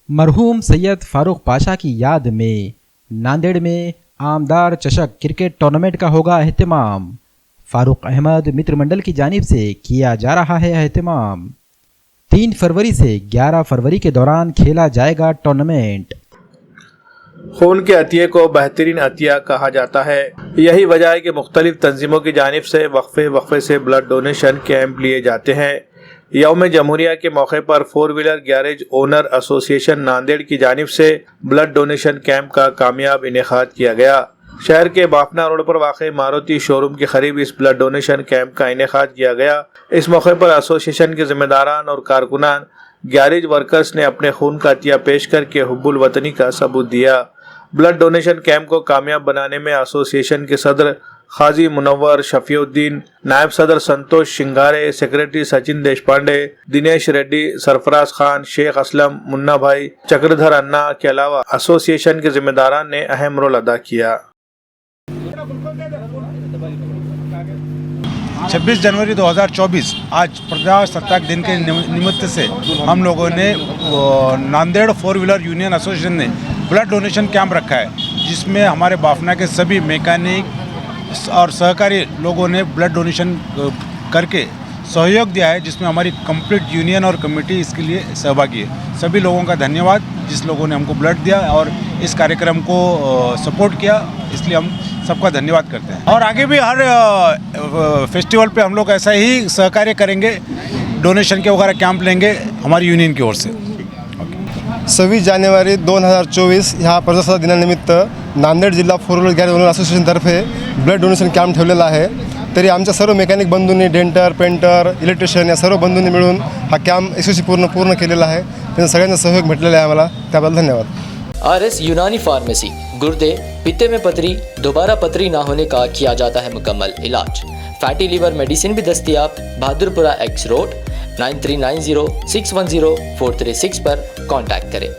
मरहूम सैयद फारूक पाशा की याद में नांदेड़ में आमदार चषक क्रिकेट टूर्नामेंट का होगा अहतमाम। फारूक अहमद मित्र मंडल की जानिब से किया जा रहा है अहतमाम। 3 फरवरी से 11 फरवरी के दौरान खेला जाएगा टूर्नामेंट। खून के अतिये को बेहतरीन अतिया कहा जाता है। यही वजह है कि मुख्तलिफ तंजीमों की जानिब से वक्फे से ब्लड डोनेशन कैंप लिए जाते हैं। यौम जमहूरिया के मौके पर 4 wheeler garage owner association Nanded की जानिब से ब्लड डोनेशन कैंप का कामयाब इनेकाद किया गया। शहर के बाफना रोड पर वाक़ मारुति शोरूम के करीब इस ब्लड डोनेशन कैंप का इनेकाद किया गया। इस मौके पर एसोसिएशन के जिम्मेदारान और कारकुनान गैरेज वर्कर्स ने अपने खून का अतिया पेश करके हुब्बुल वतनी का सबूत दिया। ब्लड डोनेशन कैंप को कामयाब बनाने में एसोसिएशन के सदर खाजी मुनव्वर शफीउद्दीन, नायब सदर संतोष शिंगारे, सेक्रेटरी सचिन देशपांडे, दिनेश रेड्डी, सरफराज खान, शेख असलम, मुन्ना भाई, चक्रधर अन्ना के अलावा एसोसिएशन के जिम्मेदारान ने अहम रोल अदा किया। 26 जनवरी 2024 आज प्रजासत्ताक दिन के निमित्त से हम लोगों ने नांदेड़ 4 व्हीलर यूनियन एसोसिएशन ने ब्लड डोनेशन कैंप रखा है, जिसमें हमारे बाफना के सभी मैकेनिक और सहकारी लोगों ने ब्लड डोनेशन करके सहयोग दिया है, जिसमें हमारी कंप्लीट यूनियन और कमेटी इसके लिए सहभागी है। सभी लोगों का धन्यवाद जिस लोगों ने हमको ब्लड दिया और इस कार्यक्रम को सपोर्ट किया, इसलिए हम सबका धन्यवाद करते हैं। और आगे भी हर फेस्टिवल पे हम लोग ऐसा ही सहकार्य करेंगे, डोनेशन के वगैरह कैंप लेंगे हमारी यूनियन की ओर से। 26 जानेवारी 2024 ह्या प्रजासत्ताक दिनानिमित्त नांदेड जिल्हा 4 व्हीलर गॅरेज ओनर असोसिएशनतर्फे ब्लड डोनेशन कॅम्प ठेवलेला आहे। तरी आमच्या सर्व मेकॅनिक बंधूंनी, डेंटर, पेंटर, इलेक्ट्रिशियन या सर्व बंधूंनी मिळून हा कॅम्प यशस्वी पूर्ण केलेला आहे। त्यांचा सगळ्यांचा सहयोग भेटलेला आहे आम्हाला, त्याबद्दल धन्यवाद। आरएस यूनानी फार्मेसी गुर्दे, पित्ते में पथरी, दोबारा पथरी ना होने का किया जाता है मुकम्मल इलाज। फैटी लीवर मेडिसिन भी दस्तियाब। बहादुरपुरा एक्स रोड 9390 610 436 पर कांटेक्ट करें।